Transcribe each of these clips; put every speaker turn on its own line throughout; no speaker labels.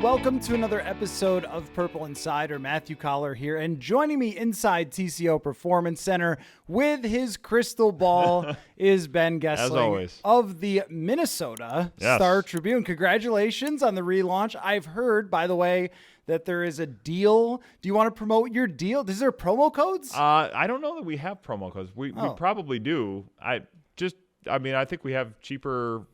welcome to another episode of Purple Insider. Matthew Coller here, and joining me inside TCO Performance Center with his crystal ball is Ben Goessling,
as always,
of the Minnesota Star Tribune. Congratulations on the relaunch. I've heard, by the way, that there is a deal. Do you want to promote your deal? Is there promo codes?
I don't know that we have promo codes. We probably do. I think we have cheaper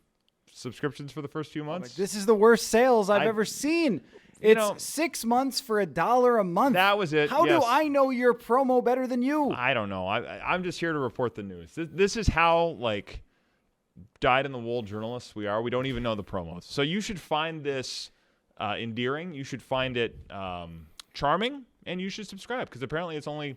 subscriptions for the first few months.
This is the worst sales I've ever seen. It's 6 months for $1 a month.
That was it.
How do I know your promo better than you?
I don't know. I'm just here to report the news. This is how dyed-in-the-wool journalists we are. We don't even know the promos. So you should find this endearing. You should find it charming, and you should subscribe because apparently it's only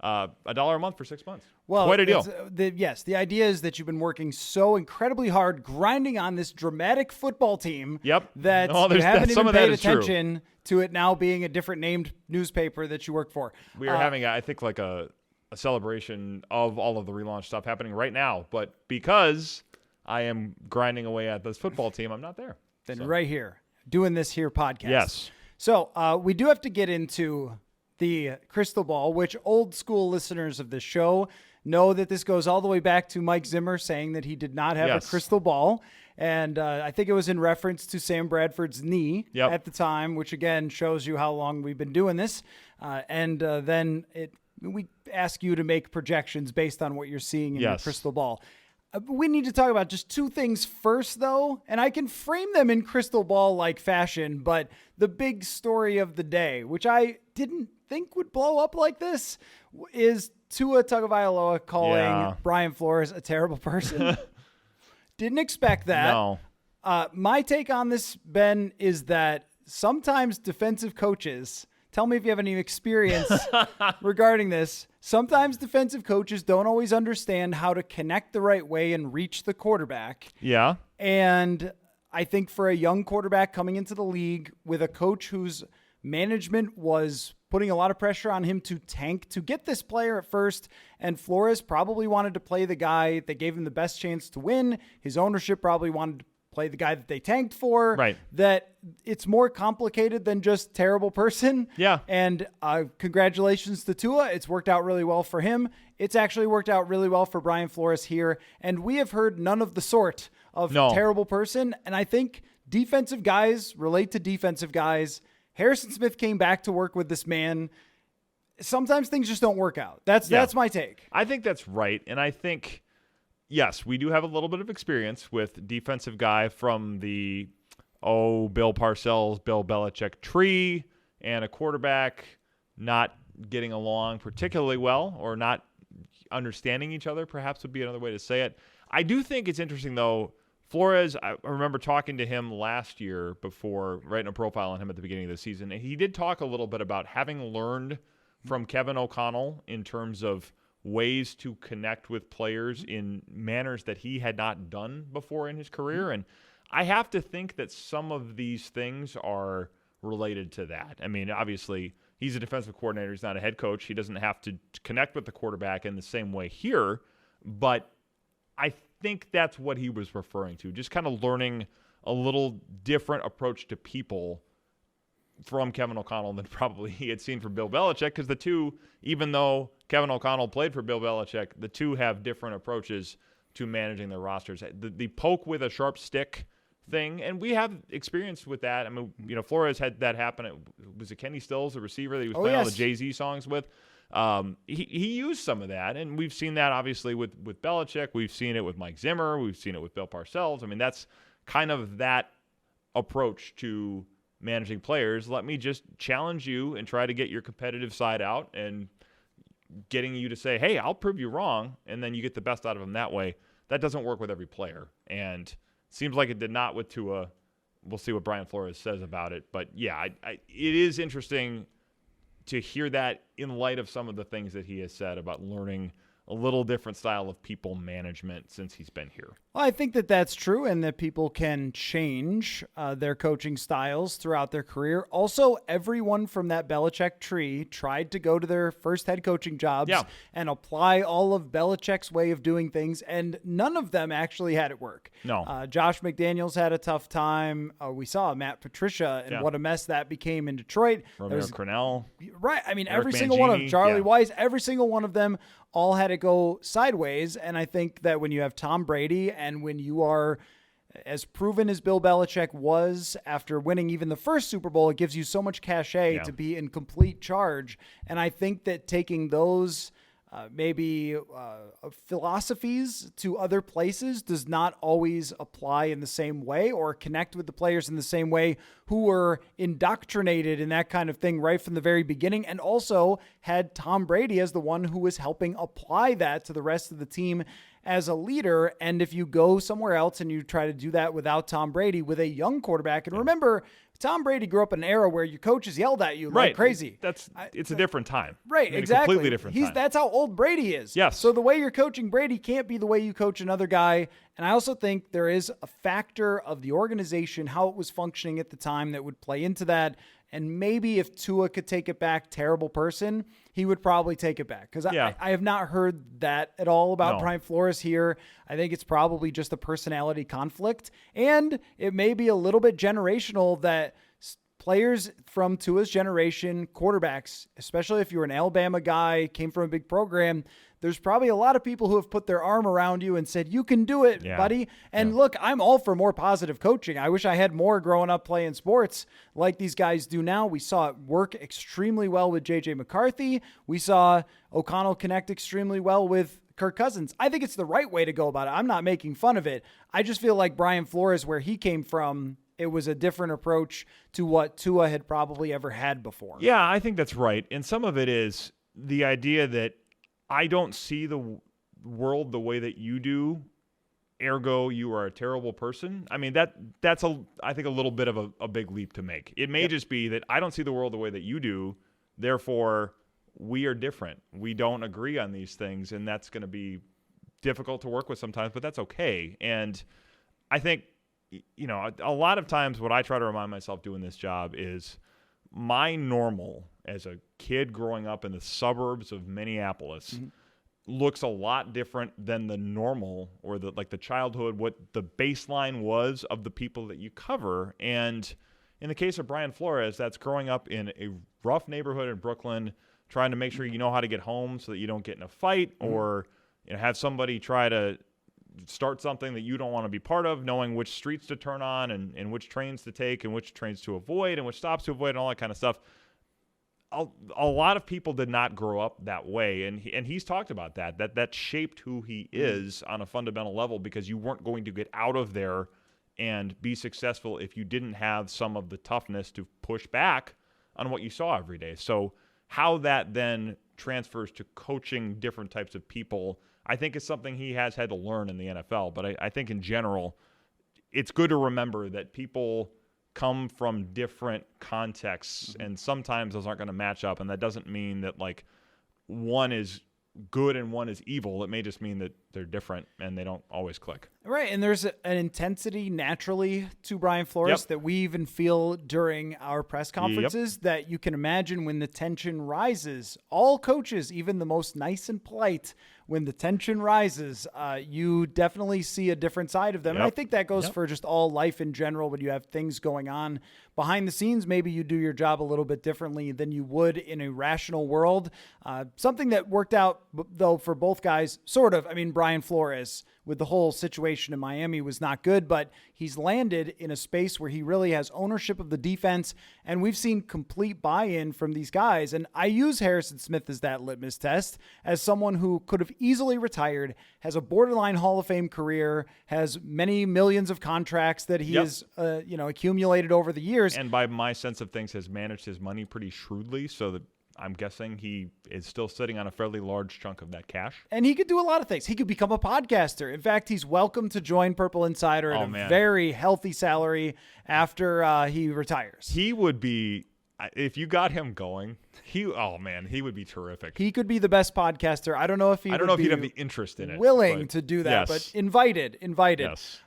$1 a month for 6 months.
Well,
quite a deal.
The idea is that you've been working so incredibly hard, grinding on this dramatic football team.
Yep.
That you haven't even paid attention to it now being a different named newspaper that you work for.
We are having, I think, a celebration of all of the relaunch stuff happening right now. But because I am grinding away at this football team, I'm not there.
Right here, doing this here podcast.
Yes.
So we do have to get into the crystal ball, which old school listeners of the show know that this goes all the way back to Mike Zimmer saying that he did not have a crystal ball. And I think it was in reference to Sam Bradford's knee at the time, which again shows you how long we've been doing this. Then we ask you to make projections based on what you're seeing in your crystal ball. We need to talk about just two things first, though, and I can frame them in crystal ball-like fashion, but the big story of the day, which I didn't think would blow up like this, is Tua Tagovailoa calling Brian Flores a terrible person. Didn't expect that.
No.
My take on this, Ben, is that sometimes defensive coaches, tell me if you have any experience regarding this, sometimes defensive coaches don't always understand how to connect the right way and reach the quarterback.
Yeah.
And I think for a young quarterback coming into the league with a coach whose management was putting a lot of pressure on him to tank to get this player at first, and Flores probably wanted to play the guy that gave him the best chance to win. His ownership probably wanted to play the guy that they tanked for.
Right.
That it's more complicated than just terrible person.
Yeah.
And congratulations to Tua. It's worked out really well for him. It's actually worked out really well for Brian Flores here. And we have heard none of the sort of terrible person. And I think defensive guys relate to defensive guys. Harrison Smith came back to work with this man. Sometimes things just don't work out. That's my take.
I think that's right. And I think, yes, we do have a little bit of experience with defensive guy from the, Bill Parcells, Bill Belichick tree, and a quarterback not getting along particularly well or not understanding each other, perhaps would be another way to say it. I do think it's interesting, though. Flores, I remember talking to him last year before writing a profile on him at the beginning of the season, and he did talk a little bit about having learned from Kevin O'Connell in terms of ways to connect with players in manners that he had not done before in his career. And I have to think that some of these things are related to that. I mean, obviously, he's a defensive coordinator. He's not a head coach. He doesn't have to connect with the quarterback in the same way here, but I think that's what he was referring to, just kind of learning a little different approach to people from Kevin O'Connell than probably he had seen from Bill Belichick, because the two, even though Kevin O'Connell played for Bill Belichick, the two have different approaches to managing their rosters. The poke with a sharp stick thing, and we have experience with that. I mean, Flores had that happen. Was it Kenny Stills, the receiver that he was playing all the Jay-Z songs with? He used some of that, and we've seen that obviously with Belichick. We've seen it with Mike Zimmer. We've seen it with Bill Parcells. I mean, that's kind of that approach to managing players. Let me just challenge you and try to get your competitive side out and getting you to say, hey, I'll prove you wrong, and then you get the best out of them that way. That doesn't work with every player, and seems like it did not with Tua. We'll see what Brian Flores says about it. But, yeah, it is interesting to hear that in light of some of the things that he has said about learning a little different style of people management since he's been here.
Well, I think that that's true, and that people can change their coaching styles throughout their career. Also, everyone from that Belichick tree tried to go to their first head coaching jobs and apply all of Belichick's way of doing things, and none of them actually had it work.
No.
Josh McDaniels had a tough time. We saw Matt Patricia and what a mess that became in Detroit.
Romero Crennel.
Right. I mean,
Eric
every single one of them, Charlie
yeah.
Weiss, every single one of them all had to go sideways. And I think that when you have Tom Brady and when you are as proven as Bill Belichick was after winning even the first Super Bowl, it gives you so much cachet to be in complete charge. And I think that taking those philosophies to other places does not always apply in the same way or connect with the players in the same way who were indoctrinated in that kind of thing right from the very beginning, and also had Tom Brady as the one who was helping apply that to the rest of the team as a leader. And if you go somewhere else and you try to do that without Tom Brady, with a young quarterback, and remember, Tom Brady grew up in an era where your coaches yelled at you like crazy.
It's a different time.
Right, exactly.
Completely different time.
That's how old Brady is.
Yes.
So the way you're coaching Brady can't be the way you coach another guy. And I also think there is a factor of the organization, how it was functioning at the time, that would play into that. And maybe if Tua could take it back, terrible person, he would probably take it back. Because I have not heard that at all about Brian Flores here. I think it's probably just a personality conflict. And it may be a little bit generational that players from Tua's generation, quarterbacks, especially if you're an Alabama guy, came from a big program, there's probably a lot of people who have put their arm around you and said, you can do it, buddy. And look, I'm all for more positive coaching. I wish I had more growing up playing sports like these guys do now. We saw it work extremely well with J.J. McCarthy. We saw O'Connell connect extremely well with Kirk Cousins. I think it's the right way to go about it. I'm not making fun of it. I just feel like Brian Flores, where he came from, it was a different approach to what Tua had probably ever had before.
Yeah, I think that's right. And some of it is the idea that I don't see the world the way that you do, ergo you are a terrible person. I mean, that's I think a little bit of a big leap to make. It may just be that I don't see the world the way that you do, therefore we are different. We don't agree on these things, and that's going to be difficult to work with sometimes, but that's okay. And I think, you know, a lot of times what I try to remind myself doing this job is my normal as a kid growing up in the suburbs of Minneapolis looks a lot different than the normal or the childhood, what the baseline was of the people that you cover. And in the case of Brian Flores, that's growing up in a rough neighborhood in Brooklyn, trying to make sure you know how to get home so that you don't get in a fight or have somebody try to start something that you don't want to be part of, knowing which streets to turn on and which trains to take and which trains to avoid and which stops to avoid and all that kind of stuff. A lot of people did not grow up that way, and he's talked about that shaped who he is on a fundamental level, because you weren't going to get out of there and be successful if you didn't have some of the toughness to push back on what you saw every day. So how that then transfers to coaching different types of people, I think is something he has had to learn in the NFL. But I think in general, it's good to remember that people come from different contexts, and sometimes those aren't going to match up. And that doesn't mean that like one is good and one is evil. It may just mean that they're different and they don't always click.
Right. And there's an intensity naturally to Brian Flores that we even feel during our press conferences that you can imagine when the tension rises. All coaches, even the most nice and polite, when the tension rises, you definitely see a different side of them. And I think that goes for just all life in general. When you have things going on behind the scenes, maybe you do your job a little bit differently than you would in a rational world. Something that worked out, though, for both guys, sort of. I mean, Brian Flores, with the whole situation in Miami, was not good, but he's landed in a space where he really has ownership of the defense, and we've seen complete buy-in from these guys. And I use Harrison Smith as that litmus test, as someone who could have easily retired, has a borderline Hall of Fame career, has many millions of contracts that he has accumulated over the years.
And by my sense of things, has managed his money pretty shrewdly, so that I'm guessing he is still sitting on a fairly large chunk of that cash.
And he could do a lot of things. He could become a podcaster. In fact, he's welcome to join Purple Insider at a very healthy salary after he retires.
He would be if you got him going, he would be terrific.
He could be the best podcaster. I don't know if he'd
have the interest in it.
Willing to do that, but invited.
Yes.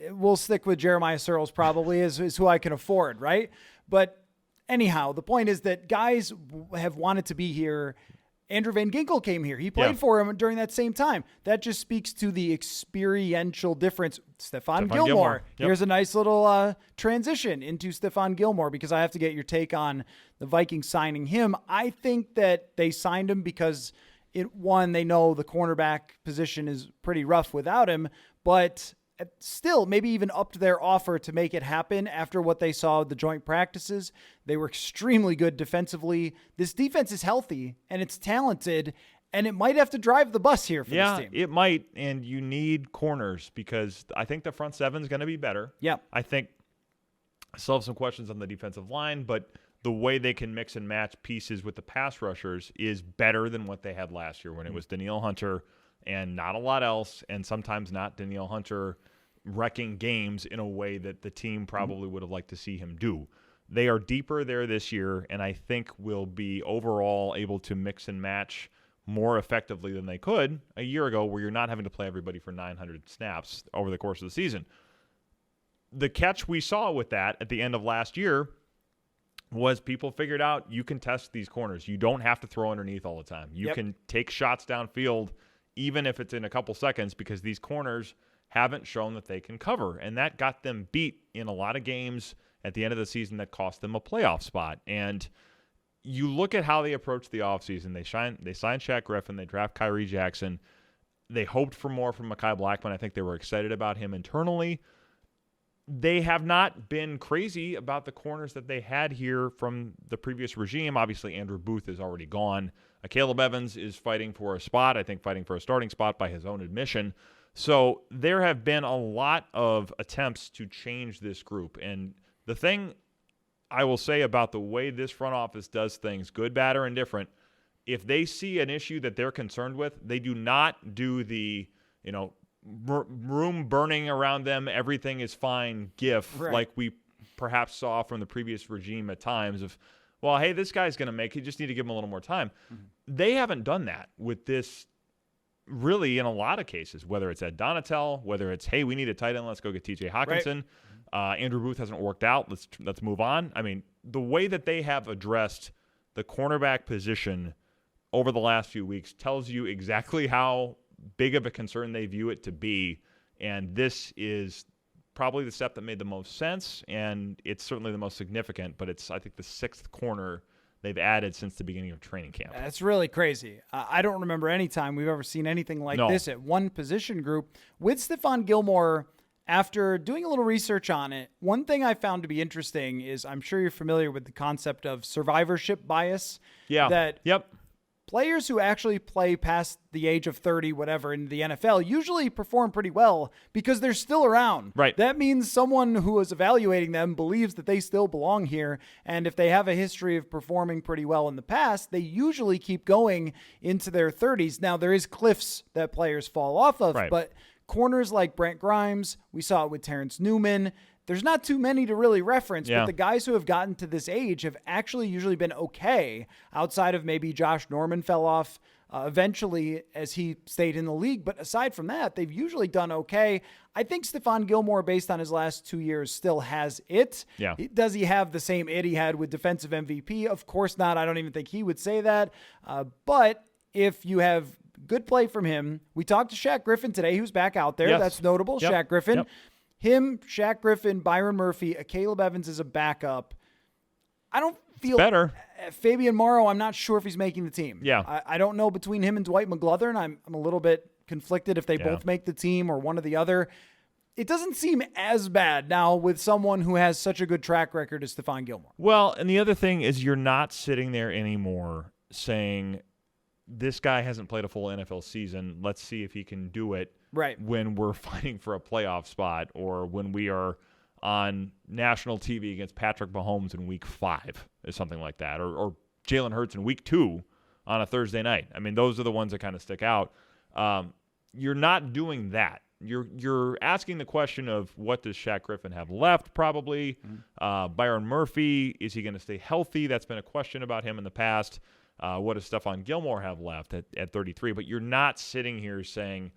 We'll stick with Jeremiah Searles probably is who I can afford, right? But anyhow, the point is that guys have wanted to be here. Andrew Van Ginkel came here. He played for him during that same time. That just speaks to the experiential difference. Stephon Gilmore. Yep. Here's a nice little transition into Stephon Gilmore, because I have to get your take on the Vikings signing him. I think that they signed him because they know the cornerback position is pretty rough without him, but still maybe even upped their offer to make it happen after what they saw at the joint practices. They were extremely good defensively. This defense is healthy and it's talented, and it might have to drive the bus here for this team.
Yeah, it might, and you need corners because I think the front seven is going to be better.
Yeah.
I think I still have some questions on the defensive line, but the way they can mix and match pieces with the pass rushers is better than what they had last year when it was Danielle Hunter and not a lot else, and sometimes not Danielle Hunter wrecking games in a way that the team probably would have liked to see him do. They are deeper there this year, and I think will be overall able to mix and match more effectively than they could a year ago, where you're not having to play everybody for 900 snaps over the course of the season. The catch we saw with that at the end of last year was people figured out you can test these corners. You don't have to throw underneath all the time. You can take shots downfield, even if it's in a couple seconds, because these corners haven't shown that they can cover. And that got them beat in a lot of games at the end of the season that cost them a playoff spot. And you look at how they approached the offseason. They signed Shaq Griffin. They draft Kyrie Jackson. They hoped for more from Mekhi Blackmon. I think they were excited about him internally. They have not been crazy about the corners that they had here from the previous regime. Obviously, Andrew Booth is already gone. Caleb Evans is fighting for a spot, I think fighting for a starting spot by his own admission. So there have been a lot of attempts to change this group. And the thing I will say about the way this front office does things, good, bad, or indifferent, if they see an issue that they're concerned with, they do not do the, room burning around them, everything is fine gif, like we perhaps saw from the previous regime at times of, well, hey, this guy's going to make it, you just need to give him a little more time. Mm-hmm. They haven't done that with this. Really, in a lot of cases, whether it's Ed Donatel, whether it's, hey, we need a tight end, let's go get TJ Hawkinson. Right. Andrew Booth hasn't worked out. Let's move on. I mean, the way that they have addressed the cornerback position over the last few weeks tells you exactly how big of a concern they view it to be. And this is probably the step that made the most sense, and it's certainly the most significant, but it's, I think, the sixth corner they've added since the beginning of training camp.
That's really crazy. I don't remember any time we've ever seen anything like this at one position group. With Stephon Gilmore, after doing a little research on it, one thing I found to be interesting is, I'm sure you're familiar with the concept of survivorship bias.
Yeah.
That players who actually play past the age of 30, whatever, in the NFL usually perform pretty well because they're still around.
Right.
That means someone who is evaluating them believes that they still belong here. And if they have a history of performing pretty well in the past, they usually keep going into their 30s. Now, there is cliffs that players fall off of, but corners like Brent Grimes, we saw it with Terrence Newman. There's not too many to really reference, but the guys who have gotten to this age have actually usually been okay, outside of maybe Josh Norman fell off eventually as he stayed in the league. But aside from that, they've usually done okay. I think Stephon Gilmore, based on his last 2 years, still has it.
Yeah.
Does he have the same it he had with defensive MVP? Of course not. I don't even think he would say that. But if you have good play from him, we talked to Shaq Griffin today, who's back out there. That's notable. Shaq Griffin.
Yep.
Him, Shaq Griffin, Byron Murphy, Caleb Evans is a backup. I don't feel
better.
Fabian Morrow, I'm not sure if he's making the team.
Yeah.
I don't know between him and Dwight McGlothern. I'm a little bit conflicted if they both make the team or one or the other. It doesn't seem as bad now with someone who has such a good track record as Stephon Gilmore.
Well, and the other thing is you're not sitting there anymore saying, this guy hasn't played a full NFL season. Let's see if he can do it when we're fighting for a playoff spot or when we are on national TV against Patrick Mahomes in week 5 or something like that, or Jalen Hurts in week 2 on a Thursday night. I mean, those are the ones that kind of stick out. You're not doing that. you're asking the question of what does Shaq Griffin have left, probably. Byron Murphy, is he going to stay healthy? That's been a question about him in the past. What does Stephon Gilmore have left at 33? But you're not sitting here saying,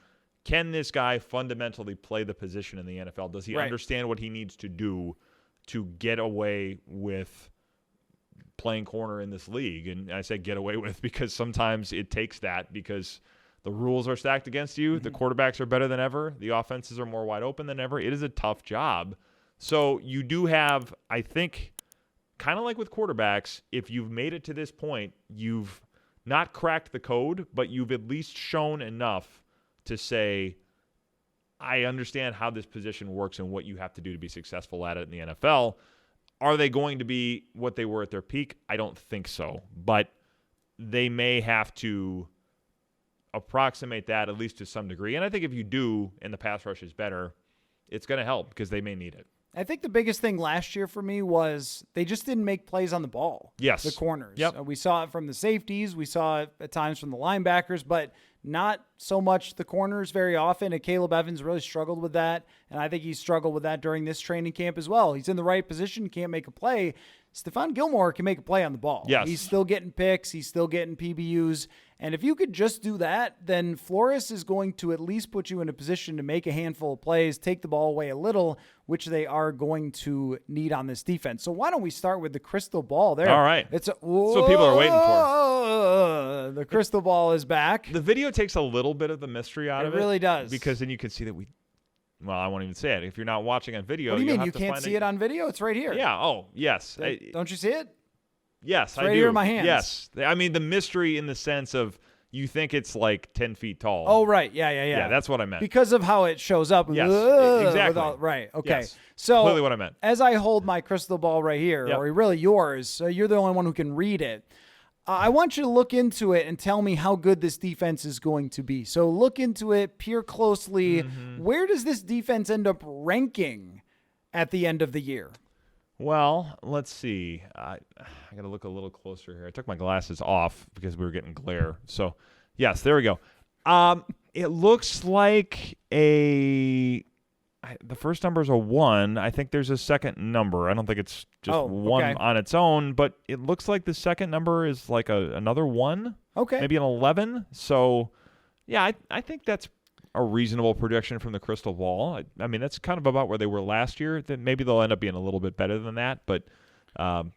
can this guy fundamentally play the position in the NFL? Does he understand what he needs to do to get away with playing corner in this league? And I say get away with because sometimes it takes that because the rules are stacked against you. The quarterbacks are better than ever. The offenses are more wide open than ever. It is a tough job. So you do have, I think, kind of like with quarterbacks, if you've made it to this point, you've not cracked the code, but you've at least shown enough to say, I understand how this position works and what you have to do to be successful at it in the NFL. Are they going to be what they were at their peak? I don't think so. But they may have to approximate that at least to some degree. And I think if you do and the pass rush is better, it's going to help because they may need it.
I think the biggest thing last year for me was they just didn't make plays on the ball.
Yes.
The corners.
Yep.
We saw it from the safeties. We saw it at times from the linebackers, but not so much the corners very often. And Caleb Evans really struggled with that. And I think he struggled with that during this training camp as well. He's in the right position, can't make a play. Stephon Gilmore can make a play on the ball.
Yes.
He's still getting picks. He's still getting PBUs. And if you could just do that, then Flores is going to at least put you in a position to make a handful of plays, take the ball away a little, which they are going to need on this defense. So why don't we start with the crystal ball there?
All right.
That's
what people are waiting for.
The crystal ball is back.
The video takes a little bit of the mystery out of it.
It really does.
Because then you can see that well, I won't even say it. If you're not watching on video,
what do you mean?
have
You
to
can't
find
see it on video? It's right here.
Yeah. Oh, yes.
Don't you see it?
Yes,
it's
I
right
do.
Here in my hands.
Yes. I mean, the mystery in the sense of you think it's like 10 feet tall.
Oh, right. Yeah.
Yeah, that's what I meant.
Because of how it shows up.
Yes, exactly.
Right. Okay.
Yes,
so
completely what I meant.
As I hold my crystal ball right here,
Yep.
or really yours, so you're the only one who can read it. I want you to look into it and tell me how good this defense is going to be. So look into it, peer closely. Where does this defense end up ranking at the end of the year?
Well, let's see. I got to look a little closer here. I took my glasses off because we were getting glare. So, yes, there we go. It looks like the first number is a 1. I think there's a second number. I don't think it's just 1 on its own, but it looks like the second number is like another 1.
Okay.
Maybe an 11. So, yeah, I think that's a reasonable prediction from the crystal ball. I mean, that's kind of about where they were last year. Then maybe they'll end up being a little bit better than that. But,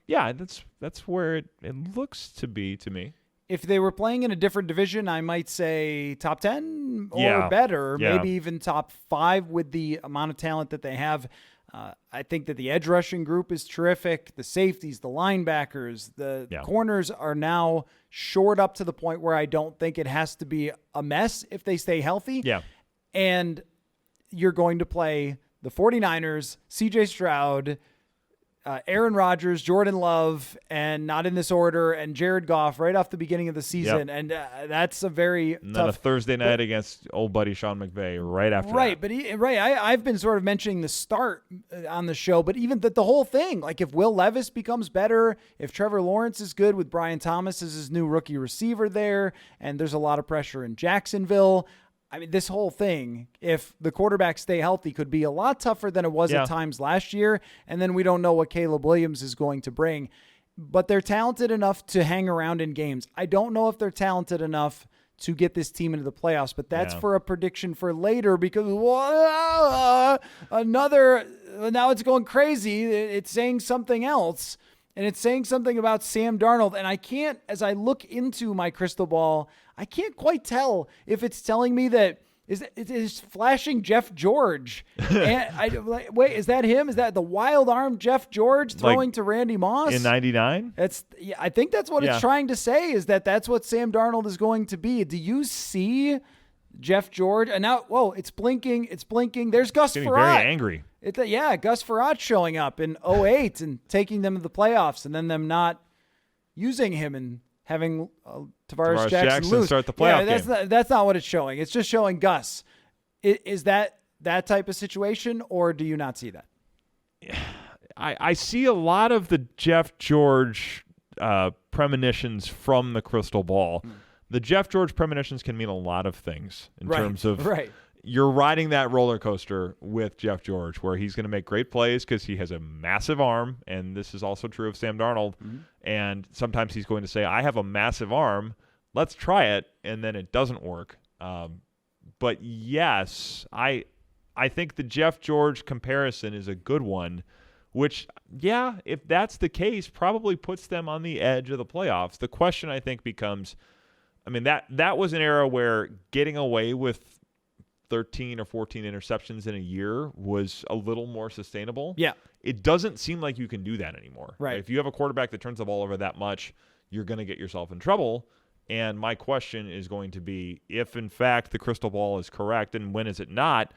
yeah, that's where it looks to be to me.
If they were playing in a different division, I might say top 10 or better, maybe even top 5 with the amount of talent that they have. I think that the edge rushing group is terrific. The safeties, the linebackers, the corners are now shored up to the point where I don't think it has to be a mess if they stay healthy.
Yeah.
And you're going to play the 49ers, CJ Stroud, Aaron Rodgers, Jordan Love, and not in this order, and Jared Goff right off the beginning of the season. Yep. And that's a very
and
tough.
Then a Thursday night against old buddy Sean McVay right after that.
But I've been sort of mentioning the start on the show, but even the whole thing, like if Will Levis becomes better, if Trevor Lawrence is good with Brian Thomas as his new rookie receiver there, and there's a lot of pressure in Jacksonville, I mean, this whole thing, if the quarterbacks stay healthy, could be a lot tougher than it was at times last year. And then we don't know what Caleb Williams is going to bring. But they're talented enough to hang around in games. I don't know if they're talented enough to get this team into the playoffs, but that's for a prediction for later because now it's going crazy. It's saying something else. And it's saying something about Sam Darnold. And I can't, as I look into my crystal ball, I can't quite tell if it's telling me that it is flashing Jeff George. And wait, is that him? Is that the wild arm Jeff George throwing to Randy Moss?
In 99?
I think that's what it's trying to say, is that's what Sam Darnold is going to be. Do you see Jeff George? And now, it's blinking. It's blinking. There's Gus Frerotte.
Very angry.
Gus Frerotte showing up in 2008 and taking them to the playoffs, and then them not using him and having Tavares Jackson lose.
Start the playoff game.
That's not what it's showing. It's just showing Gus. Is that type of situation, or do you not see that?
I see a lot of the Jeff George premonitions from the crystal ball. The Jeff George premonitions can mean a lot of things in terms of you're riding that roller coaster with Jeff George, where he's going to make great plays because he has a massive arm, and this is also true of Sam Darnold. Mm-hmm. And sometimes he's going to say, I have a massive arm, let's try it, and then it doesn't work. But yes, I think the Jeff George comparison is a good one, which, yeah, if that's the case, probably puts them on the edge of the playoffs. The question, I think, becomes, I mean, that was an era where getting away with 13 or 14 interceptions in a year was a little more sustainable.
Yeah.
It doesn't seem like you can do that anymore.
Right.
If you have a quarterback that turns the ball over that much, you're going to get yourself in trouble. And my question is going to be, if in fact the crystal ball is correct, and when is it not,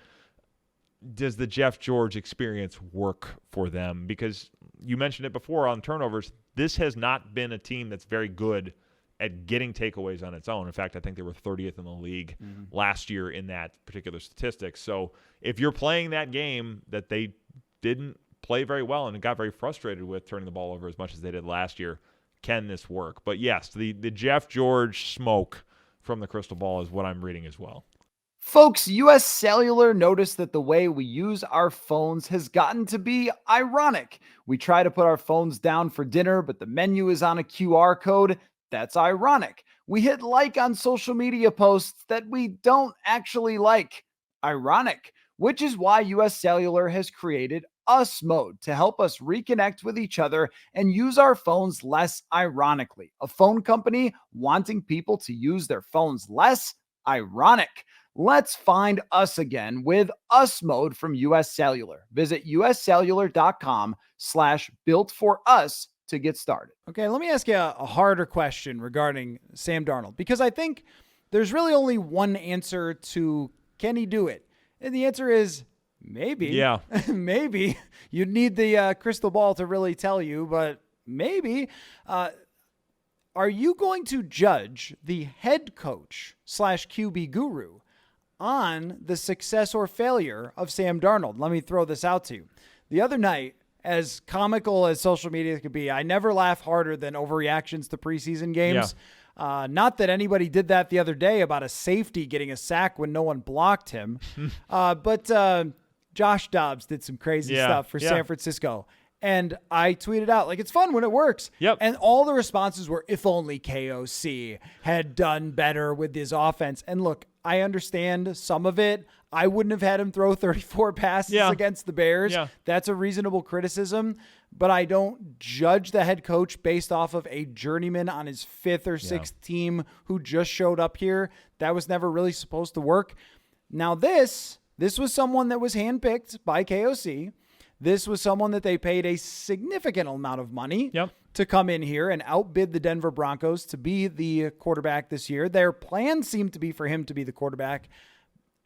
does the Jeff George experience work for them? Because you mentioned it before on turnovers, this has not been a team that's very good at getting takeaways on its own. In fact, I think they were 30th in the league last year in that particular statistic. So if you're playing that game that they didn't play very well and got very frustrated with turning the ball over as much as they did last year, can this work? But yes, the Jeff George smoke from the crystal ball is what I'm reading as well.
Folks, U.S. Cellular noticed that the way we use our phones has gotten to be ironic. We try to put our phones down for dinner, but the menu is on a QR code. That's ironic. We hit like on social media posts that we don't actually like. Ironic. Which is why U.S. Cellular has created Us Mode to help us reconnect with each other and use our phones less ironically. A phone company wanting people to use their phones less? Ironic. Let's find us again with Us Mode from US Cellular. Visit uscellular.com/built-for-us to get started. Okay, let me ask you a harder question regarding Sam Darnold, because I think there's really only one answer to, can he do it? And the answer is maybe.
Yeah.
Maybe. You'd need the crystal ball to really tell you, but maybe. Are you going to judge the head coach / QB guru on the success or failure of Sam Darnold? Let me throw this out to you. The other night, as comical as social media could be, I never laugh harder than overreactions to preseason games. Yeah. Not that anybody did that the other day about a safety getting a sack when no one blocked him. But Josh Dobbs did some crazy stuff for San Francisco. And I tweeted out, like, it's fun when it works.
Yep.
And all the responses were, if only KOC had done better with his offense. And look, I understand some of it. I wouldn't have had him throw 34 passes against the Bears. Yeah. That's a reasonable criticism. But I don't judge the head coach based off of a journeyman on his 5th or 6th team who just showed up here. That was never really supposed to work. Now this was someone that was handpicked by KOC. This was someone that they paid a significant amount of money to come in here and outbid the Denver Broncos to be the quarterback this year. Their plan seemed to be for him to be the quarterback.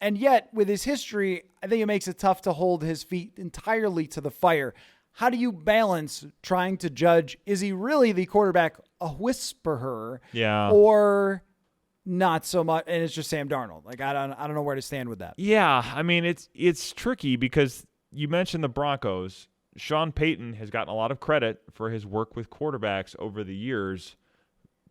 And yet, with his history, I think it makes it tough to hold his feet entirely to the fire. How do you balance trying to judge, is he really the quarterback, a whisperer, or not so much, and it's just Sam Darnold? Like, I don't know where to stand with that.
Yeah, I mean, it's tricky because you mentioned the Broncos. Sean Payton has gotten a lot of credit for his work with quarterbacks over the years,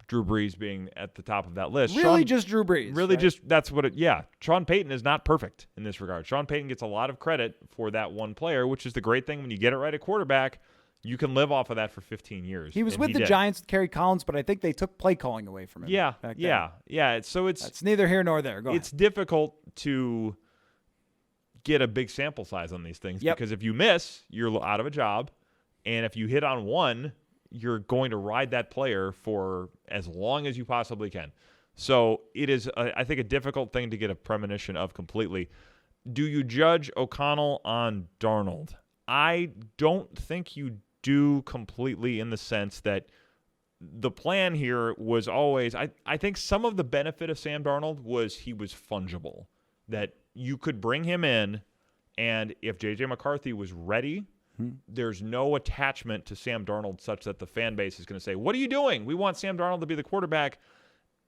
Drew Brees being at the top of that list.
Just Drew Brees.
Really, right? Just that's what it, Sean Payton is not perfect in this regard. Sean Payton gets a lot of credit for that one player, which is the great thing. When you get it right at quarterback, you can live off of that for 15 years.
He was with the Giants with Kerry Collins, but I think they took play calling away from him.
Yeah. So it's
neither here nor there.
It's difficult to get a big sample size on these things because if you miss, you're out of a job, and if you hit on one, you're going to ride that player for as long as you possibly can. So it is, I think, a difficult thing to get a premonition of completely. Do you judge O'Connell on Darnold? I don't think you do completely, in the sense that the plan here was always, I think some of the benefit of Sam Darnold was he was fungible, that you could bring him in, and if J.J. McCarthy was ready, there's no attachment to Sam Darnold such that the fan base is going to say, what are you doing? We want Sam Darnold to be the quarterback.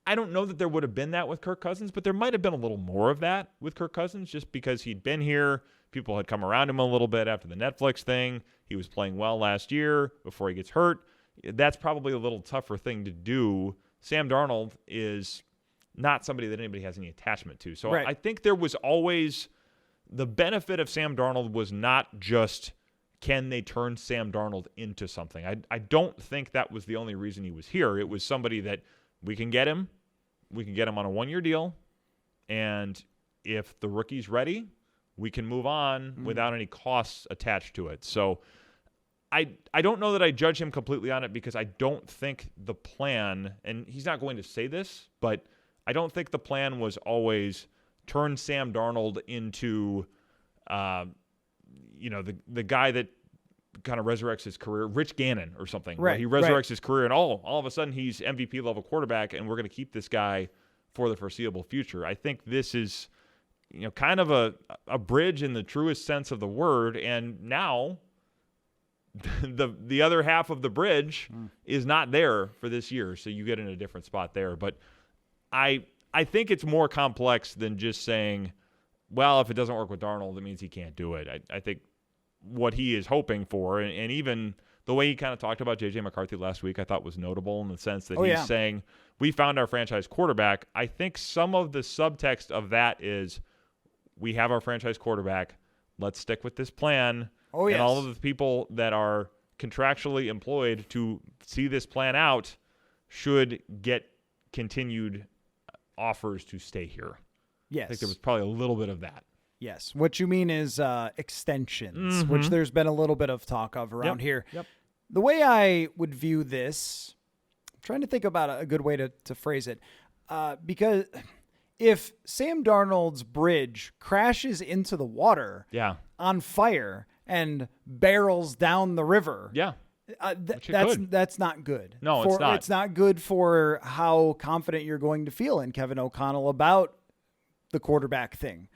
I don't know that there would have been that with Kirk Cousins, but there might have been a little more of that with Kirk Cousins just because he'd been here. People had come around him a little bit after the Netflix thing. He was playing well last year before he gets hurt. That's probably a little tougher thing to do. Sam Darnold is not somebody that anybody has any attachment to. So
right.
I think there was always the benefit of Sam Darnold was not just can they turn Sam Darnold into something. I don't think that was the only reason he was here. It was somebody that we can get him. We can get him on a 1-year deal. And if the rookie's ready, we can move on without any costs attached to it. So I don't know that I judge him completely on it because I don't think the plan, and he's not going to say this, but I don't think the plan was always turn Sam Darnold into, the guy that kind of resurrects his career, Rich Gannon or something.
Right.
He resurrects his career, and all of a sudden he's MVP level quarterback, and we're going to keep this guy for the foreseeable future. I think this is, kind of a bridge in the truest sense of the word, and now the other half of the bridge is not there for this year, so you get in a different spot there. But I think it's more complex than just saying, well, if it doesn't work with Darnold, it means he can't do it. I think what he is hoping for, and even the way he kind of talked about J.J. McCarthy last week, I thought was notable in the sense that he's saying, we found our franchise quarterback. I think some of the subtext of that is, we have our franchise quarterback. Let's stick with this plan.
Oh, yes.
And all of the people that are contractually employed to see this plan out should get continued offers to stay here.
Yes.
I think there was probably a little bit of that.
Yes. What you mean is extensions, which there's been a little bit of talk of around here.
Yep.
The way I would view this, I'm trying to think about a good way to phrase it, because if Sam Darnold's bridge crashes into the water on fire and barrels down the river, that's not good.
No, it's not.
It's not good for how confident you're going to feel in Kevin O'Connell about the quarterback thing.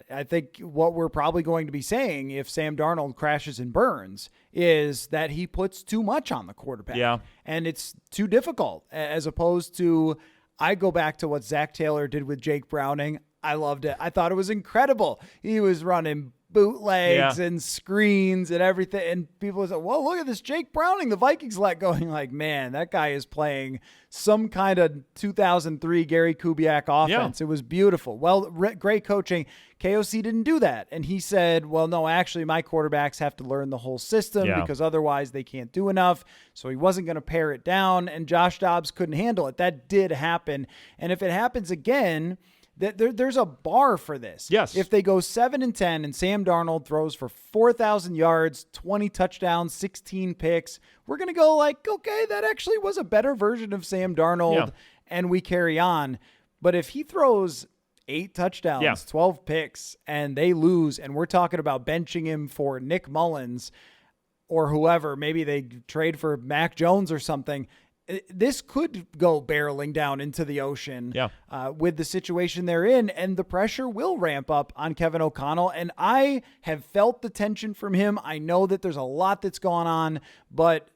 I think what we're probably going to be saying if Sam Darnold crashes and burns is that he puts too much on the quarterback.
Yeah.
And it's too difficult, as opposed to, I go back to what Zach Taylor did with Jake Browning. I loved it. I thought it was incredible. He was running bootlegs and screens and everything. And people said, well, look at this Jake Browning, the Vikings let going. Like, man, that guy is playing some kind of 2003 Gary Kubiak offense. It was beautiful. Well, great coaching. KOC didn't do that. And he said, well, no, actually my quarterbacks have to learn the whole system because otherwise they can't do enough. So he wasn't going to pare it down, and Josh Dobbs couldn't handle it. That did happen. And if it happens again, there's a bar for this.
Yes.
If they go 7-10 and Sam Darnold throws for 4,000 yards, 20 touchdowns, 16 picks, we're going to go like, okay, that actually was a better version of Sam Darnold, and we carry on. But if he throws 8 touchdowns, 12 picks, and they lose, and we're talking about benching him for Nick Mullins or whoever, maybe they trade for Mac Jones or something, this could go barreling down into the ocean with the situation they're in, and the pressure will ramp up on Kevin O'Connell. And I have felt the tension from him. I know that there's a lot that's gone on, but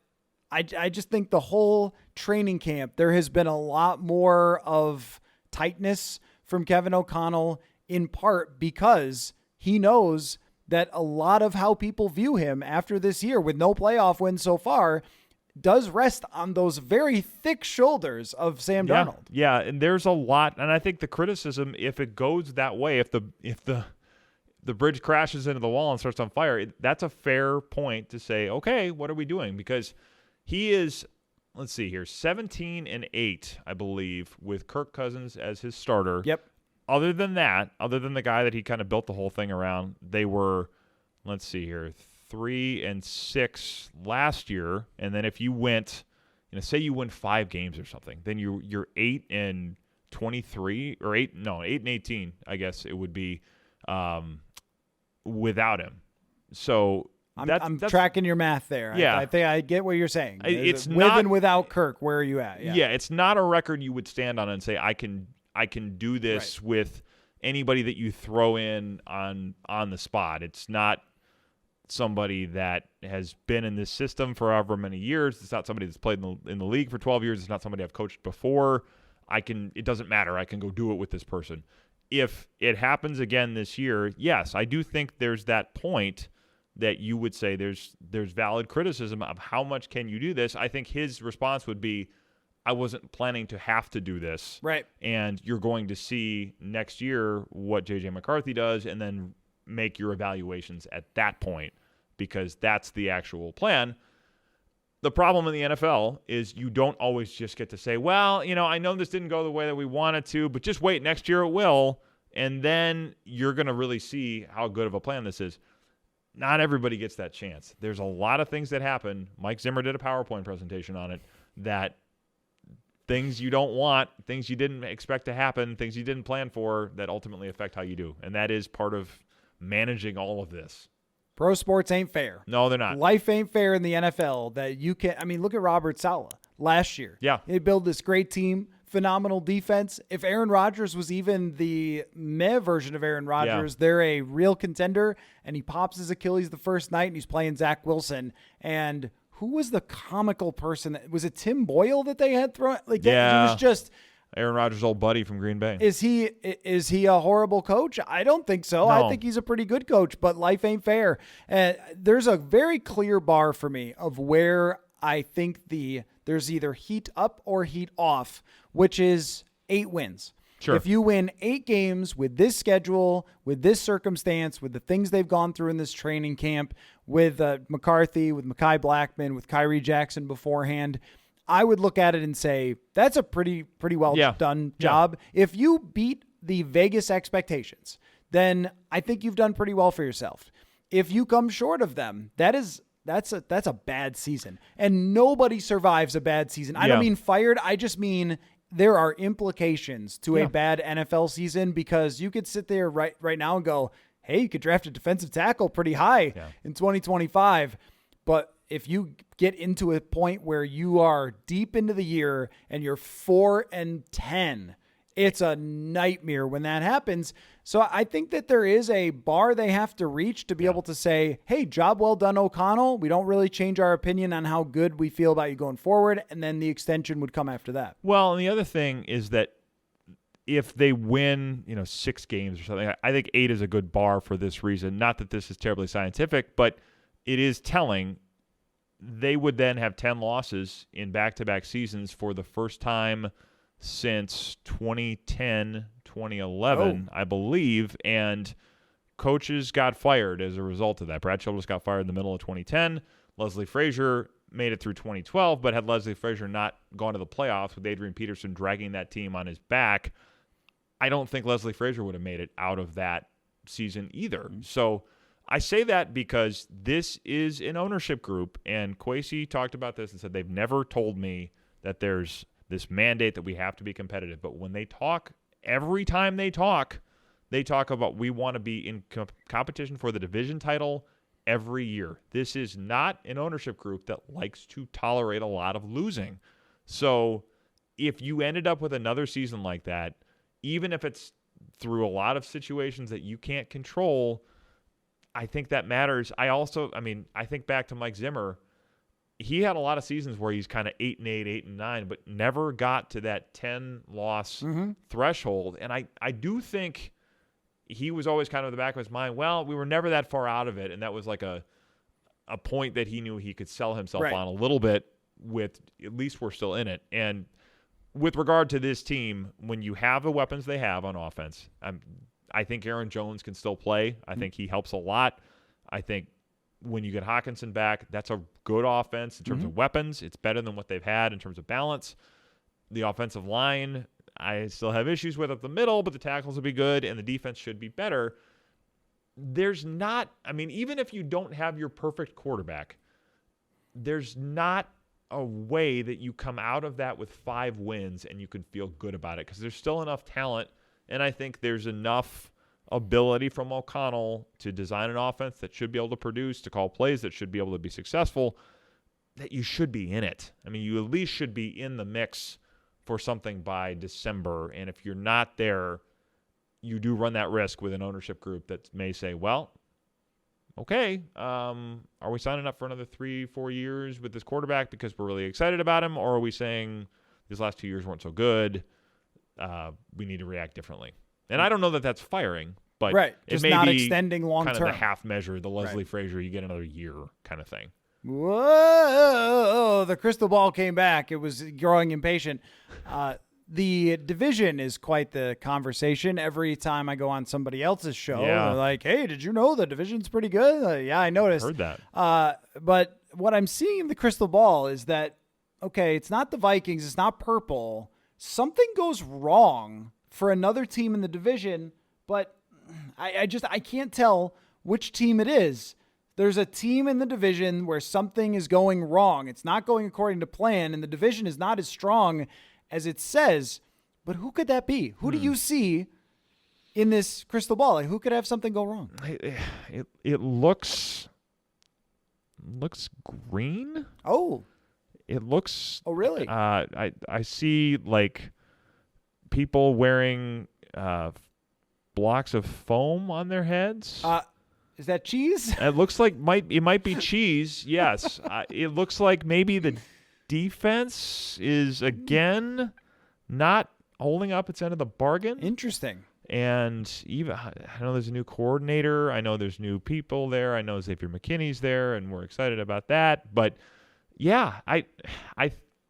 I just think the whole training camp, there has been a lot more of tightness from Kevin O'Connell, in part because he knows that a lot of how people view him after this year with no playoff wins so far does rest on those very thick shoulders of Sam Darnold.
Yeah, and there's a lot, and I think the criticism, if it goes that way, if the bridge crashes into the wall and starts on fire, that's a fair point to say, okay, what are we doing? Because he is, let's see here, 17-8, I believe, with Kirk Cousins as his starter.
Yep.
Other than that, other than the guy that he kind of built the whole thing around, they were, let's see here, 3-6 last year, and then if you went, say you win 5 games or something, then you're 8-23 or 8-18, I guess it would be, without him. So
I'm tracking your math there.
Yeah,
I think I get what you're saying.
It's
with
not,
and without Kirk. Where are you at?
Yeah, it's not a record you would stand on and say I can do this with anybody that you throw in on the spot. It's not somebody that has been in this system for however many years. It's not somebody that's played in the league for 12 years. It's not somebody I've coached before. It doesn't matter. I can go do it with this person. If it happens again this year, yes, I do think there's that point that you would say there's valid criticism of how much can you do this. I think his response would be, I wasn't planning to have to do this.
Right.
And you're going to see next year what J.J. McCarthy does and then make your evaluations at that point, because that's the actual plan. The problem in the NFL is you don't always just get to say, well, I know this didn't go the way that we wanted to, but just wait, next year it will. And then you're going to really see how good of a plan this is. Not everybody gets that chance. There's a lot of things that happen. Mike Zimmer did a PowerPoint presentation on it, that things you don't want, things you didn't expect to happen, things you didn't plan for, that ultimately affect how you do. And that is part of managing all of this.
Pro sports ain't fair.
No, they're not.
Life ain't fair in the NFL. That you can. I mean, look at Robert Saleh last year.
Yeah.
They built this great team, phenomenal defense. If Aaron Rodgers was even the meh version of Aaron Rodgers, they're a real contender, and he pops his Achilles the first night, and he's playing Zach Wilson. And who was the comical person? Was it Tim Boyle that they had thrown? He was just
Aaron Rodgers' old buddy from Green Bay.
Is he a horrible coach? I don't think so.
No.
I think he's a pretty good coach, but life ain't fair. There's a very clear bar for me of where I think there's either heat up or heat off, which is 8 wins.
Sure.
If you win 8 games with this schedule, with this circumstance, with the things they've gone through in this training camp, with McCarthy, with Mekhi Blackman, with Kyrie Jackson beforehand, I would look at it and say, that's a pretty well done job. Yeah. If you beat the Vegas expectations, then I think you've done pretty well for yourself. If you come short of them, that's a bad season. And nobody survives a bad season. I don't mean fired. I just mean there are implications to a bad NFL season, because you could sit there right now and go, hey, you could draft a defensive tackle pretty high in 2025. But if you get into a point where you are deep into the year and you're 4-10, it's a nightmare when that happens. So I think that there is a bar they have to reach to be able to say, hey, job well done, O'Connell. We don't really change our opinion on how good we feel about you going forward. And then the extension would come after that.
Well, and the other thing is that if they win, 6 games or something, I think 8 is a good bar for this reason. Not that this is terribly scientific, but it is telling. They would then have 10 losses in back-to-back seasons for the first time since 2010, 2011, I believe, and coaches got fired as a result of that. Brad Childress got fired in the middle of 2010. Leslie Frazier made it through 2012, but had Leslie Frazier not gone to the playoffs with Adrian Peterson dragging that team on his back, I don't think Leslie Frazier would have made it out of that season either. So I say that because this is an ownership group, and Kwesi talked about this and said they've never told me that there's this mandate that we have to be competitive. But when they talk, every time they talk about we want to be in competition for the division title every year. This is not an ownership group that likes to tolerate a lot of losing. So if you ended up with another season like that, even if it's through a lot of situations that you can't control, I think that matters. I think back to Mike Zimmer. He had a lot of seasons where he's kind of 8-8, 8-9, but never got to that 10-loss threshold. And I do think he was always kind of in the back of his mind, well, we were never that far out of it. And that was like a point that he knew he could sell himself on a little bit with, at least we're still in it. And with regard to this team, when you have the weapons they have on offense, I think Aaron Jones can still play. I think he helps a lot. I think when you get Hawkinson back, that's a good offense in terms of weapons. It's better than what they've had in terms of balance. The offensive line, I still have issues with up the middle, but the tackles will be good, and the defense should be better. Even if you don't have your perfect quarterback, there's not a way that you come out of that with 5 wins and you can feel good about it, because there's still enough talent. And I think there's enough ability from O'Connell to design an offense that should be able to produce, to call plays that should be able to be successful, that you should be in it. I mean, you at least should be in the mix for something by December. And if you're not there, you do run that risk with an ownership group that may say, well, okay, are we signing up for another 3-4 years with this quarterback because we're really excited about him? Or are we saying these last 2 years weren't so good? We need to react differently. And I don't know that that's firing, but it
just
may
not
be
extending long
kind
term.
of the half measure, the Leslie Frazier, you get another year kind of thing.
Whoa, the crystal ball came back. It was growing impatient. The division is quite the conversation. Every time I go on somebody else's show, they're like, hey, did you know the division's pretty good? Yeah, I noticed.
Heard that.
But what I'm seeing in the crystal ball is that, okay, it's not the Vikings. It's not purple. Something goes wrong for another team in the division, but I can't tell which team it is. There's a team in the division where something is going wrong. It's not going according to plan, and the division is not as strong as it says. But who could that be? Who do you see in this crystal ball? Like, who could have something go wrong?
It looks green.
Oh.
It looks.
Oh, really?
I see like people wearing blocks of foam on their heads.
Is that cheese?
It looks like it might be cheese. Yes. It looks like maybe the defense is again not holding up its end of the bargain.
Interesting.
And even I know there's a new coordinator. I know there's new people there. I know Xavier McKinney's there, and we're excited about that. But yeah, I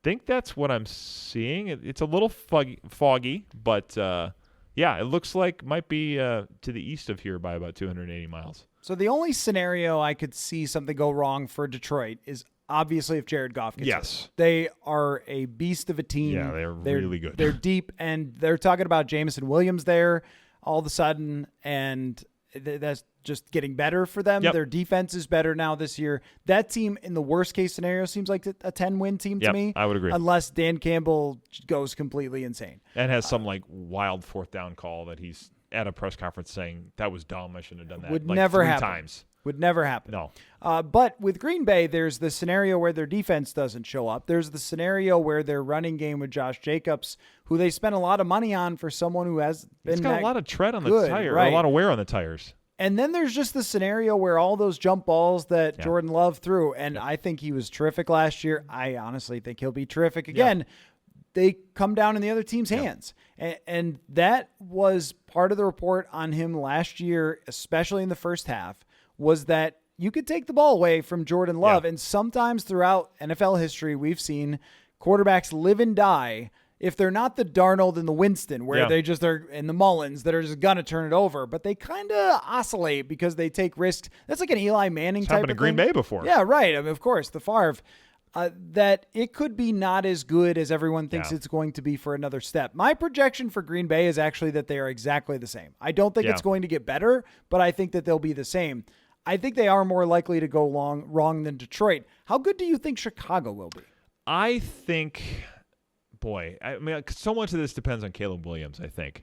think that's what I'm seeing. It's a little foggy, but yeah, it looks like might be to the east of here by about 280 miles.
So the only scenario I could see something go wrong for Detroit is obviously if Jared Goff gets hurt. They are a beast of a team.
Yeah, they're really good.
They're deep, and they're talking about Jameson Williams there all of a sudden, and that's just getting better for them.
Yep.
Their defense is better now this year. That team, in the worst-case scenario, seems like a 10-win team to me.
I would agree.
Unless Dan Campbell goes completely insane.
And has some like wild fourth down call that he's at a press conference saying, that was dumb, I shouldn't have done that.
Would
like
never
3
happen.
times.
Would never happen.
No.
But with Green Bay, there's the scenario where their defense doesn't show up. There's the scenario where their running game with Josh Jacobs, who they spent a lot of money on for someone who has been
It's got a lot of tread on the tire,
right?
a lot of wear on the tires.
And then there's just the scenario where all those jump balls that Jordan Love threw, and I think he was terrific last year. I honestly think he'll be terrific again. They come down in the other team's hands. And that was part of the report on him last year, especially in the first half, was that you could take the ball away from Jordan Love. And sometimes throughout NFL history, we've seen quarterbacks live and die if they're not the Darnold and the Winston, where they just are in the Mullins that are just going to turn it over, but they kind of oscillate because they take risks. That's like an Eli Manning type of thing.
Happened to Green Bay before.
Yeah, right. I mean, of course, the Favre. That it could be not as good as everyone thinks it's going to be for another step. My projection for Green Bay is actually that they are exactly the same. I don't think it's going to get better, but I think that they'll be the same. I think they are more likely to go wrong than Detroit. How good do you think Chicago will be?
I think, boy, I mean, so much of this depends on Caleb Williams, I think.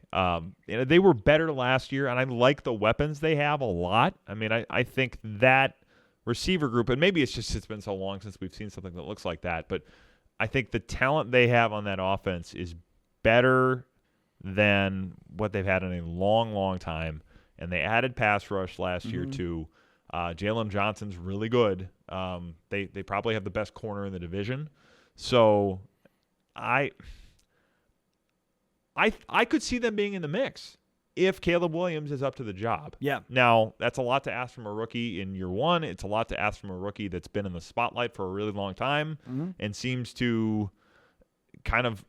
They were better last year, and I like the weapons they have a lot. I mean, I think that receiver group, and maybe it's been so long since we've seen something that looks like that, but I think the talent they have on that offense is better than what they've had in a long, long time. And they added pass rush last year too. Jalen Johnson's really good. They probably have the best corner in the division. So I could see them being in the mix if Caleb Williams is up to the job.
Yeah.
Now, that's a lot to ask from a rookie in year one. It's a lot to ask from a rookie that's been in the spotlight for a really long time and seems to kind of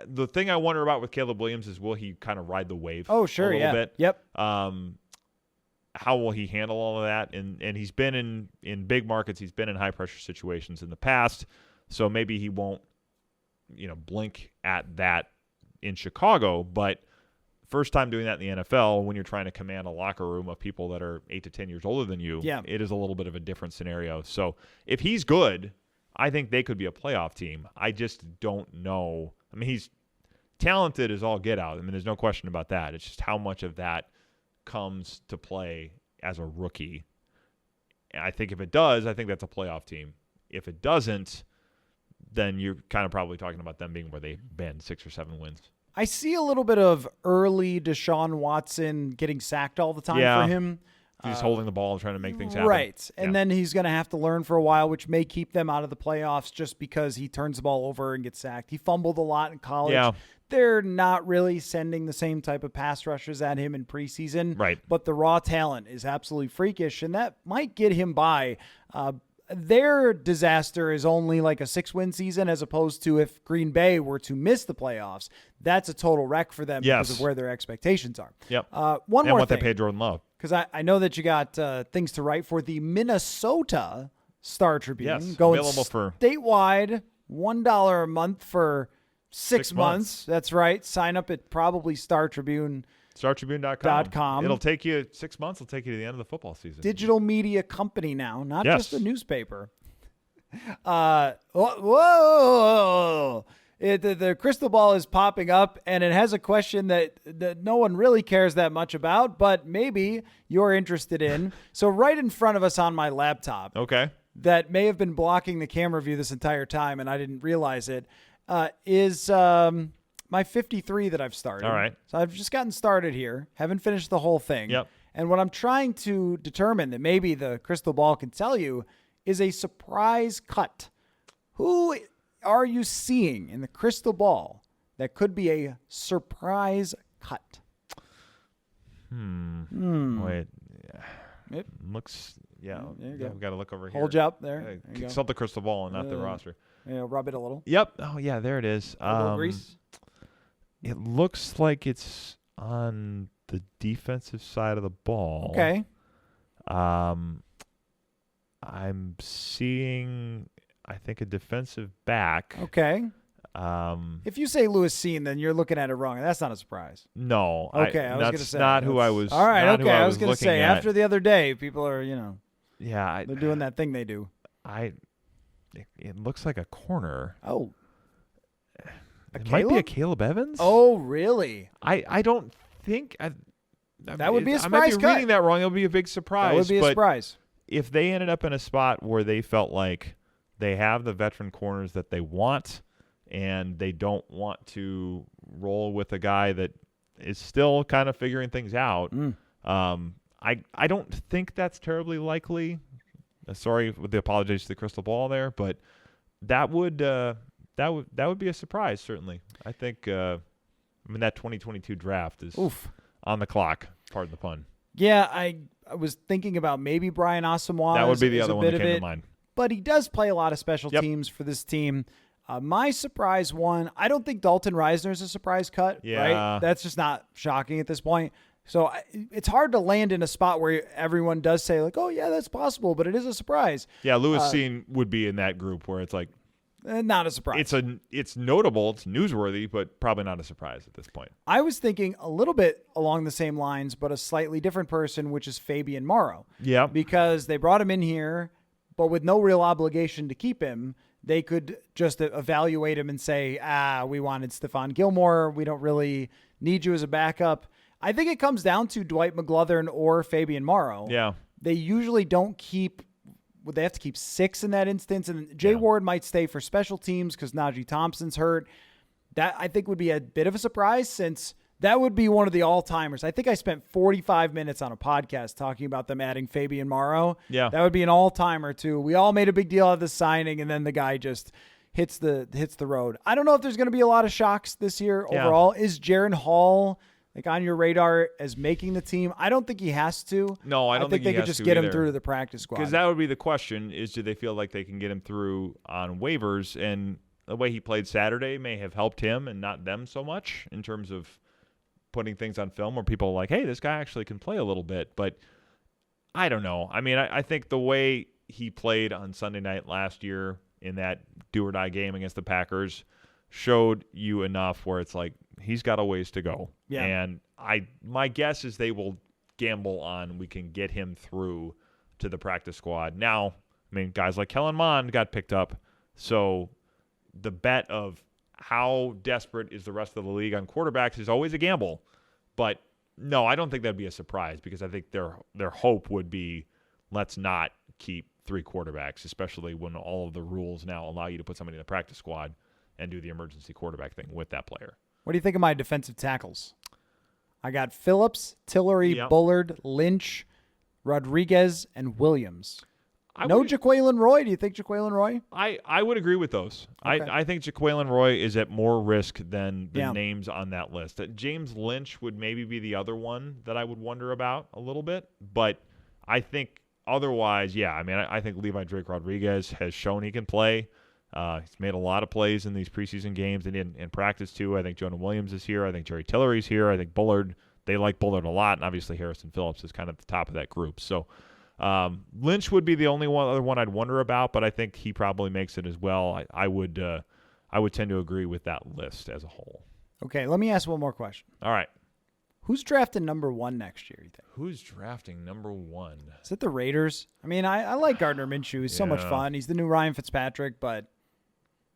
the thing I wonder about with Caleb Williams is will he kind of ride the wave a little bit?
Yep.
How will he handle all of that? And he's been in big markets. He's been in high-pressure situations in the past, so maybe he won't blink at that in Chicago, but first time doing that in the NFL when you're trying to command a locker room of people that are 8 to 10 years older than you, it is a little bit of a different scenario. So if he's good, I think they could be a playoff team. I just don't know. I mean, he's talented as all get out. I mean, there's no question about that. It's just how much of that comes to play as a rookie. And I think if it does, I think that's a playoff team. If it doesn't, then you're kind of probably talking about them being where they've been, 6 or 7 wins.
I see a little bit of early Deshaun Watson getting sacked all the time for him.
He's holding the ball and trying to make things happen.
Right. And then he's going to have to learn for a while, which may keep them out of the playoffs just because he turns the ball over and gets sacked. He fumbled a lot in college.
Yeah.
They're not really sending the same type of pass rushes at him in preseason.
Right.
But the raw talent is absolutely freakish, and that might get him by. their disaster is only like a 6-win season, as opposed to if Green Bay were to miss the playoffs, that's a total wreck for them because of where their expectations are.
Yep.
One
and
more thing.
And what they paid Jordan Love.
Because I know that you got things to write for the Minnesota Star Tribune.
Yes,
going
available for
statewide, $1 a month for 6 months. That's right. Sign up at probably Star Tribune.
StarTribune.com. It'll take you 6 months. It'll take you to the end of the football season.
Digital media company now, not just a newspaper. Whoa. The crystal ball is popping up, and it has a question that no one really cares that much about, but maybe you're interested in. So right in front of us on my laptop, that may have been blocking the camera view this entire time, and I didn't realize it, is my 53 that I've started.
All right.
So I've just gotten started here, haven't finished the whole thing.
Yep.
And what I'm trying to determine that maybe the crystal ball can tell you is a surprise cut. Who are you seeing in the crystal ball that could be a surprise cut?
Wait. It looks, we've got to look over here.
Hold you up there.
Consult the crystal ball and not the roster.
Rub it a little.
Yep. Oh, yeah, there it is.
A little grease.
It looks like it's on the defensive side of the ball.
Okay.
I'm seeing, I think, a defensive back.
Okay. If you say Lewis Cine, then you're looking at it wrong. That's not a surprise.
No.
Okay, I was going to say.
That's not who I was.
All right, okay. I was going to say,
at.
after the other day, people are,
they're
doing that thing they do.
It looks like a corner.
Oh.
It might be a Caleb Evans.
Oh, really?
I don't think.
That would be a surprise
I might be
cut.
reading that wrong. It would be a big surprise.
That would be a surprise.
If they ended up in a spot where they felt like they have the veteran corners that they want and they don't want to roll with a guy that is still kind of figuring things out, I don't think that's terribly likely. Sorry with the apologies to the crystal ball there, but that would be a surprise, certainly. I think that 2022 draft is on the clock, pardon the pun.
Yeah, I was thinking about maybe Brian Asamoah.
That would be the other one that came to mind.
But he does play a lot of special teams for this team. My surprise one, I don't think Dalton Reisner is a surprise cut.
Yeah.
Right? That's just not shocking at this point. So it's hard to land in a spot where everyone does say, like, oh, yeah, that's possible, but it is a surprise.
Yeah, Lewis Cine would be in that group where it's like,
not a surprise.
It's notable, it's newsworthy, but probably not a surprise at this point.
I was thinking a little bit along the same lines, but a slightly different person, which is Fabian Morrow.
Yeah.
Because they brought him in here, but with no real obligation to keep him. They could just evaluate him and say, we wanted Stephon Gilmore. We don't really need you as a backup. I think it comes down to Dwight McGlothern or Fabian Morrow.
Yeah.
They usually don't keep – they have to keep 6 in that instance. And Jay Ward might stay for special teams because Najee Thompson's hurt. That, I think, would be a bit of a surprise since that would be one of the all-timers. I think I spent 45 minutes on a podcast talking about them adding Fabian Morrow.
Yeah.
That would be an all-timer, too. We all made a big deal of the signing, and then the guy just hits the road. I don't know if there's going to be a lot of shocks this year overall. Is Jaron Hall – on your radar as making the team? I don't think he has to.
No, I don't think
they could just get him through to the practice squad.
Because that would be the question, is do they feel like they can get him through on waivers? And the way he played Saturday may have helped him and not them so much in terms of putting things on film where people are like, hey, this guy actually can play a little bit. But I don't know. I mean, I think the way he played on Sunday night last year in that do-or-die game against the Packers showed you enough where it's like, he's got a ways to go.
Yeah.
And my guess is they will gamble on we can get him through to the practice squad. Now, I mean, guys like Kellen Mond got picked up. So the bet of how desperate is the rest of the league on quarterbacks is always a gamble. But no, I don't think that'd be a surprise because I think their hope would be let's not keep 3 quarterbacks, especially when all of the rules now allow you to put somebody in the practice squad and do the emergency quarterback thing with that player.
What do you think of my defensive tackles? I got Phillips, Tillery, Bullard, Lynch, Rodriguez, and Williams. Jaquelin Roy. Do you think Jaquelin Roy?
I would agree with those. Okay. I think Jaquelin Roy is at more risk than the names on that list. James Lynch would maybe be the other one that I would wonder about a little bit. But I think otherwise, yeah, I mean, I think Levi Drake Rodriguez has shown he can play. He's made a lot of plays in these preseason games and in practice, too. I think Jonah Williams is here. I think Jerry Tillery's here. I think Bullard, they like Bullard a lot. And obviously Harrison Phillips is kind of at the top of that group. So Lynch would be the only other one I'd wonder about, but I think he probably makes it as well. I would tend to agree with that list as a whole.
Okay, let me ask one more question.
All right.
Who's drafting number 1 next year, you think?
Who's drafting number 1?
Is it the Raiders? I mean, I like Gardner Minshew. He's so much fun. He's the new Ryan Fitzpatrick, but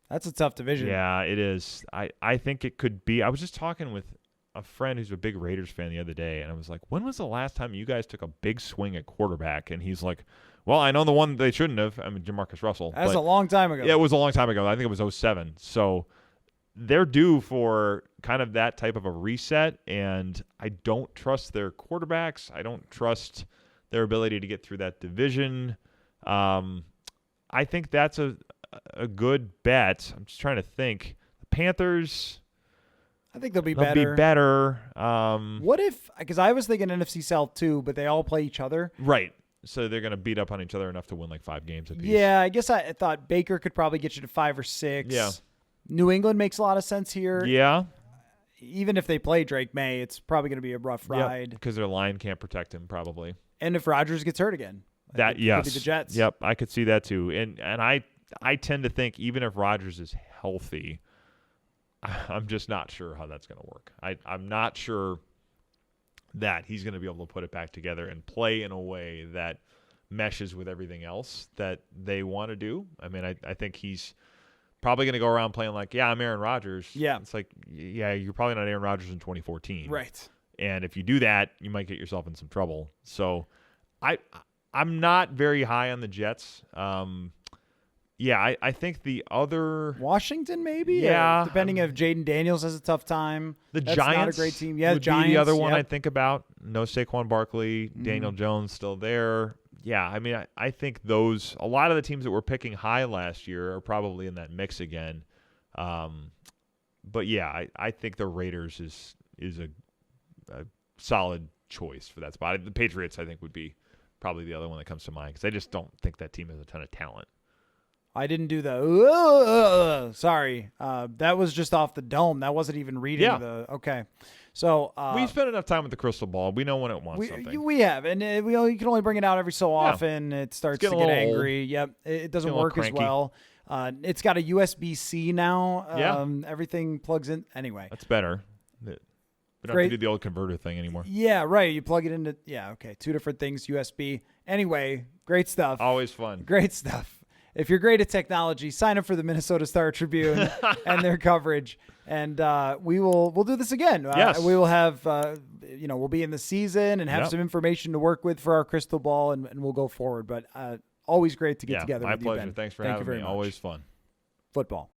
that's a tough division.
Yeah, it is. I think it could be. I was just talking with a friend who's a big Raiders fan the other day, and I was like, when was the last time you guys took a big swing at quarterback? And he's like, well, I know the one they shouldn't have. I mean, Jamarcus Russell.
That's a long time ago.
Yeah, it was a long time ago. I think it was 2007. So they're due for kind of that type of a reset, and I don't trust their quarterbacks. I don't trust their ability to get through that division. I think that's a good bet. I'm just trying to think. The Panthers,
I think they'll be
better.
What if, because I was thinking NFC South too, but they all play each other.
Right. So they're going to beat up on each other enough to win like 5 games apiece.
Yeah, I guess I thought Baker could probably get you to 5 or 6.
Yeah.
New England makes a lot of sense here.
Yeah.
Even if they play Drake May, it's probably going to be a rough ride.
Because their line can't protect him probably.
And if Rodgers gets hurt again.
Yes.
Could be the Jets.
Yep, I could see that too. And I tend to think even if Rodgers is healthy, I'm just not sure how that's going to work. I'm not sure that he's going to be able to put it back together and play in a way that meshes with everything else that they want to do. I mean, I think he's probably going to go around playing like, yeah, I'm Aaron Rodgers.
Yeah.
It's like, yeah, you're probably not Aaron Rodgers in 2014.
Right.
And if you do that, you might get yourself in some trouble. So I'm not very high on the Jets. Yeah, I think the other
Washington maybe.
Yeah,
depending if Jaden Daniels has a tough time.
The
That's
Giants,
not a great team. Yeah,
would
the Giants.
be the other one
yep.
I think about. No Saquon Barkley, Daniel Jones still there. Yeah, I mean, I think a lot of the teams that were picking high last year are probably in that mix again. But yeah, I think the Raiders is a solid choice for that spot. The Patriots, I think, would be probably the other one that comes to mind because I just don't think that team has a ton of talent.
I didn't do the sorry. That was just off the dome. That wasn't even reading the okay. So
we spent enough time with the crystal ball. We know when it wants something.
We have, and you can only bring it out every so often. It starts to get angry. Yep, it doesn't work as well. It's got a USB-C now. Everything plugs in. Anyway,
that's better. We don't have to do the old converter thing anymore.
Yeah, right. You plug it into okay, 2 different things, USB. Anyway, great stuff.
Always fun.
Great stuff. If you're great at technology, sign up for the Minnesota Star Tribune and their coverage. And we'll do this again.
Yes.
We will have, we'll be in the season and have some information to work with for our crystal ball, and we'll go forward. But always great to get together with you, Ben.
My pleasure. Thanks for having me. Always fun.
Football.